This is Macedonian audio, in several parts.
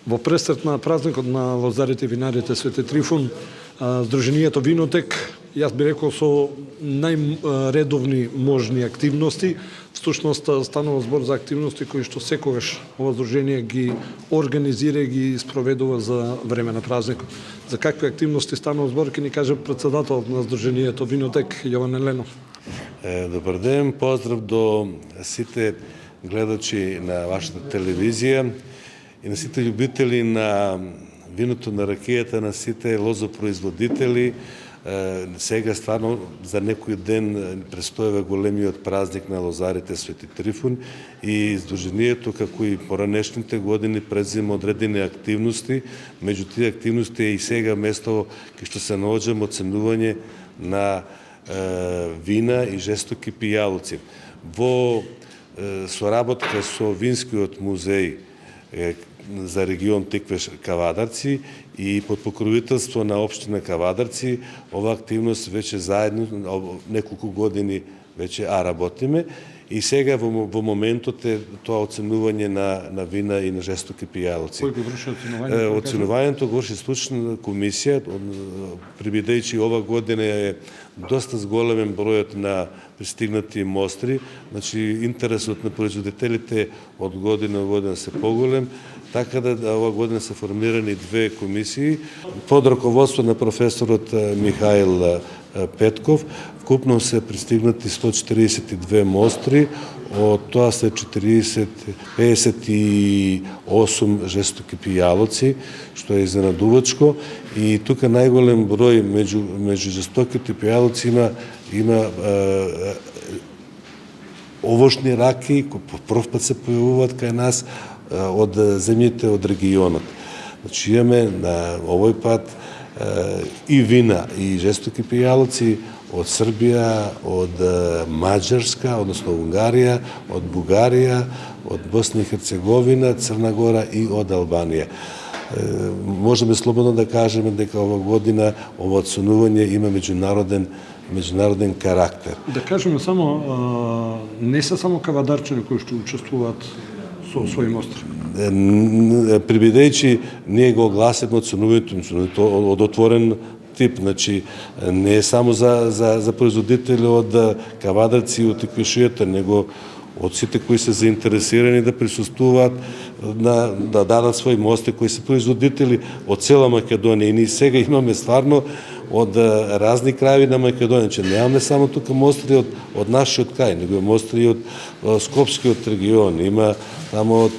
Во пресрет на празникот на лозарите и винарите Свети Трифун, Сдруженијето Винотек, јас би рекол со најредовни можни активности, всушност станува збор за активности кои што секогаш ова здружение ги организира и ги спроведува за време на празникот. За какви активности станува збор ќе ни каже претседателот на Сдруженијето Винотек Јован Еленов. Добар ден, поздрав до сите гледачи на вашата телевизија и на сите љубители на виното, на ракијата, на сите лозопроизводители. Сега стварно за некој ден престојава големиот празник на лозарите Свети Трифун и Сдруженијето, како и поранешните години, презема одредени активности. Меѓу тие активности е и сега место кај што се наоѓаме оценување на вина и жестоки пијалци. Во соработка со Винскиот музеј за регион Тиквеш Кавадарци и под покровителство на општина Кавадарци, ова активност веќе заедно неколку години веќе работиме и сега во моментот е тоа оценување на вина и на жестоки пијалци. Кој го врши оценувањето? Оценувањето го врши случна комисија, прибидејќи ова година е доста зголемен бројот на пристигнати мостри, значи интересот на производителите од година во година се поголем, така да ова година се формирани две комисии под раководство на професорот Михаил Петков. Вкупно се пристигнати 142 мостри, од тоа се 58 жестоки пијалоци, што е изненадувачко. И тука најголем број меѓу жестоките пијалоци има овошни раки, кои по прв пат се појавуваат кај нас од земјите од регионот. Значи имаме на овој пат и вина и жестоки пијалоци од Србија, од Маđарска, односно Унгарија, од Бугарија, од Босна и Херцеговина, Црна Гора и од Албанија. Можеме слободно да кажеме дека ова година ова оценување има меѓународен карактер. Да кажеме само, не се само кавадарчани кои што учествуваат со своји мостри. Прибидејќи ние го огласиме оценувањето од отворен тип, значи не е само за производители од Кавадарци и од Тиквишијата, него од сите кои се заинтересирани да присуствуваат, да дадат своји мостри, кои се производители од цела Македонија. И ние сега имаме стварно од разни крајеви на Македонија. Че немаме само тука мостри од нашиот крај, него мостри од Скопскиот регион, има тамо од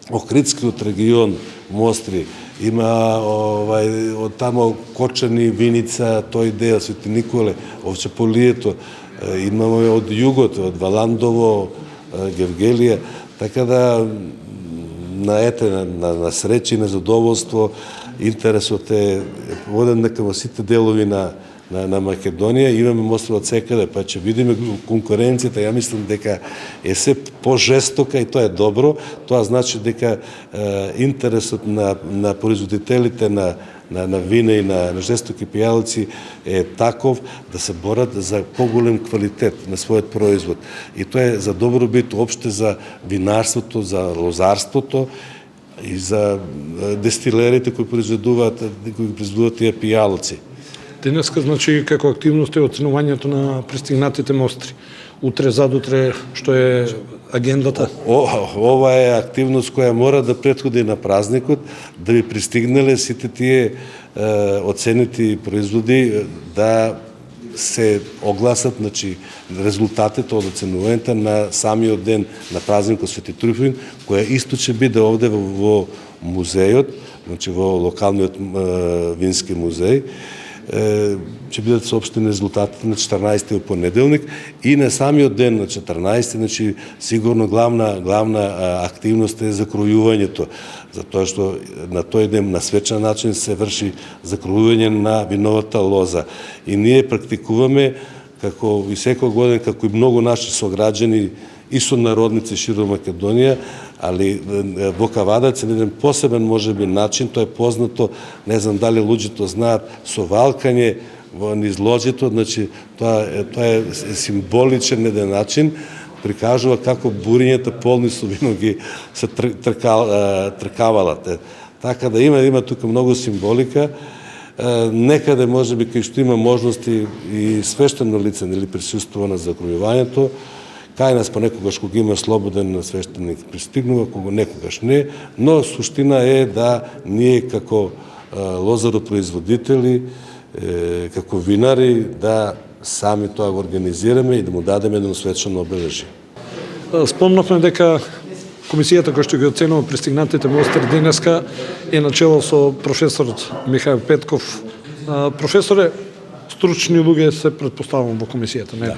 Охридскиот регион мостри, има од тамо Кочани, Виница, тој дел, Свети Николе, Овчеполието, имаме од југот, од Валандово, Гевгелија, така да на среќа и на задоволство интересот е воден кај сите делови на Македонија. Имаме мостри од секаде, па ќе видиме конкуренцијата. Ја мислам дека е се пожестока и тоа е добро. Тоа значи дека интересот на производителите на вина и на жестоки пијалци е таков да се борат за поголем квалитет на својот производ. И тоа е за добробит опште за винарството, за лозарството и за дестилерите кои произведуваат тие пијалци. Денеска, значи, како активност е оценувањето на пристигнатите мостри. Утре, задутре, што е агендата? Ова е активност која мора да претходи на празникот, да би пристигнале сите тие оценети производи да се огласат, значи, резултатите од оценувањето на самиот ден на празникот Свети Трифун, која исто ќе биде овде во музејот, значи во локалниот вински музеј. Ќе бидат соопштени резултатите на 14 понеделник и на самиот ден на 14, значи сигурно главна активност е закројувањето, затоа што на тој ден на свечен начин се врши закројување на виновата лоза. И ние практикуваме како и секоја година, како и многу наши сограѓани и сонародници широм Македонија, али во Кавадарци на еден посебен можеби начин, тоа е познато, не знам дали луѓето знаат, со валкање во низ лозето, значи тоа е символичен еден начин, прикажува како бурињата полни со вино ги се тркавалат. Така да има тука многу символика. Некаде може би кај што има можности и свештено лице нели присуствува на закружувањето. Кај нас понекогаш кога има слободен свештеник пристигнува, кога некогаш не, но суштина е да ние како лозаропроизводители, како винари, да сами тоа го организираме и да му дадеме едно свечено обележие. Спомнавме дека комисијата која што ги оценува пристигнатите мостри денеска е начело со професорот Михаил Петков. Професоре, стручни луѓе се претпоставувам во комисијата, не?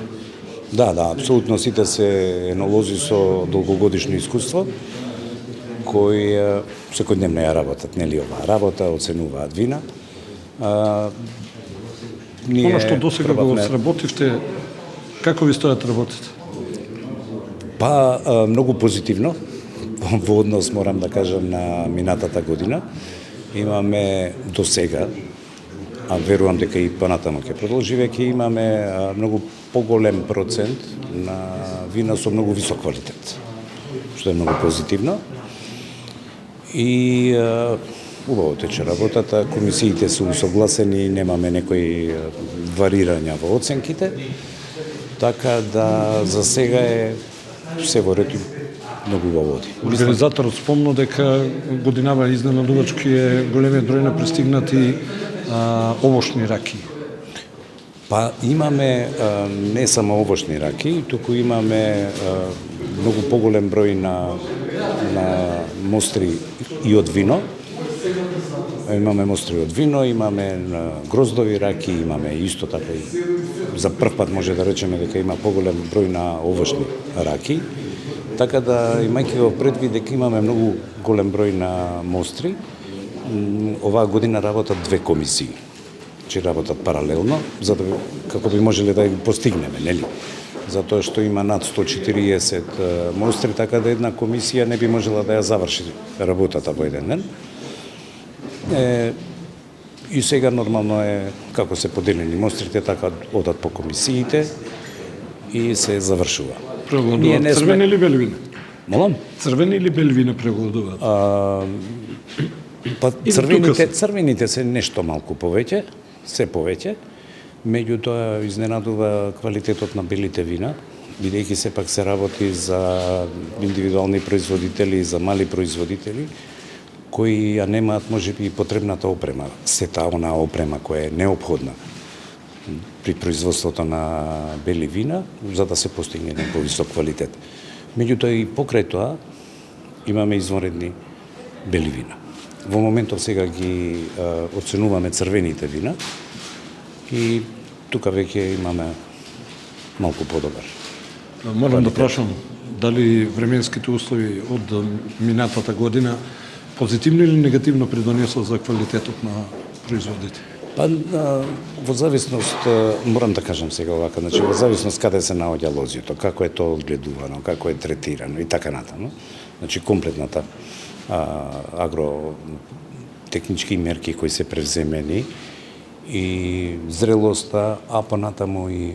Да, апсолутно сите се енолози со долгогодишно искуство кои секојдневно ја работат, нели оваа работа, оценуваат вина. Оно што досега го сработивте, како ви стојат работите? Па, многу позитивно, во однос, морам да кажам, на минатата година. Имаме до сега, а верувам дека и понатаму ќе продолжи, веќе имаме многу поголем процент на вина со многу висок квалитет, што е многу позитивно. И убаво тече работата, комисиите се усогласени, немаме некои варирања во оценките, така да за сега е се во ред многу во води. Организаторот спомна дека годинава изненадувачки е големиот број на пристигнати овошни раки. Па имаме не само овошни раки, туку имаме многу поголем број на мостри и од вино. Имаме мостри од вино, имаме гроздови раки, имаме исто така и за прв пат може да речеме дека има поголем број на овошни раки. Така да, имајќи во предвид дека имаме многу голем број на мостри, оваа година работат две комисии, че работат паралелно, за да како би можеле да ги постигнеме, нели? Затоа што има над 140 мостри, така да една комисија не би можела да ја заврши работата во еден ден. И сега нормално е како се поделени мострите, така одат по комисиите и се завршува. Прегледуваат црвени или бели вина? Молам? Црвени или бели вина прегледуваат? Па црвените се нешто малку повеќе, се повеќе, меѓутоа изненадува квалитетот на белите вина, бидејќи сепак се работи за индивидуални производители, за мали производители, кои ја немаат можеби потребната опрема, сета онаа опрема која е неопходна при производството на бели вина, за да се постигне некој висок квалитет. Меѓутоа и покрај тоа имаме извонредни бели вина. Во моментов сега ги оценуваме црвените вина и тука веќе имаме малку подобар. Морам да прашам, дали временските услови од минатата година позитивно или негативно придонесо за квалитетот на производите? Па, во зависност, морам да кажам сега овака, значи во зависност каде се наоѓа лозјето, како е тоа одгледувано, како е третирано и така натаму. Значи комплетната агротехнички мерки кои се превземени и зрелоста, а понатаму и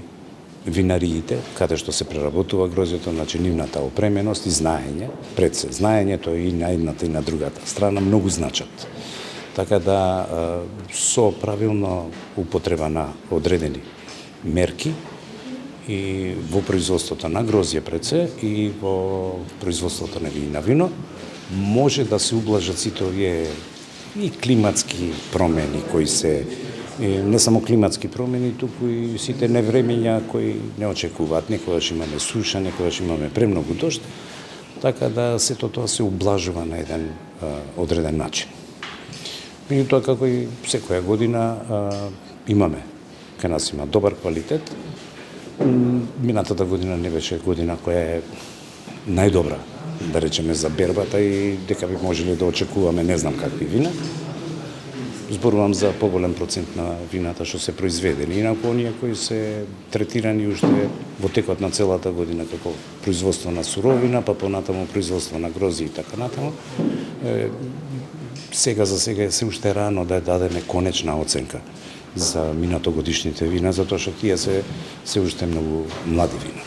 винариите, каде што се преработува грозјето, значи нивната опременост и знаење, пред се знаењето и на едната и на другата страна многу значат. Така да со правилно употреба на одредени мерки и во производството на грозје пред се и во производството на вино може да се ублажат сите овие и климатски промени кои се не само климатски промени, туку и сите невремења кои не очекуваат. Некогаш имаме суша, некогаш имаме премногу дожд, така да сето тоа се ублажува на еден одреден начин. Меѓутоа, како и секоја година имаме, кај нас има добар квалитет. Минатата година не беше година која е најдобра, да речеме, за бербата и дека би можеле да очекуваме не знам какви вина. Зборувам за поголем процент на вината што се произведени. Инаку оние кои се третирани уште во текот на целата година како производство на суровина, па понатаму производство на грозје и така натаму. Сега за сега е се уште рано да дадеме конечна оценка за минатогодишните вина, затоа што тие се уште многу млади вина.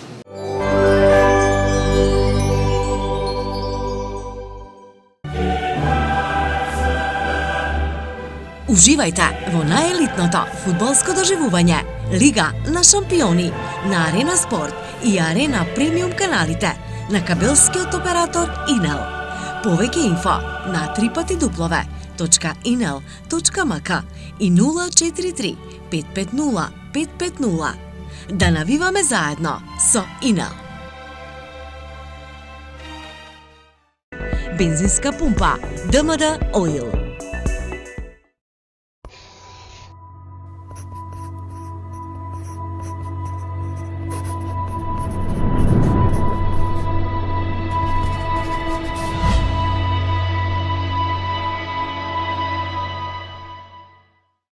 Уживајте во наjelitното фудбалско доживување Лига на шампиони на Арена Спорт и Арена Премиум каналите на кабелскиот оператор Инел. Повеќе инфо на www.inel.mk и 043 550 550. Да навиваме заедно со Инел. Бензинска пумпа ДМД Оил.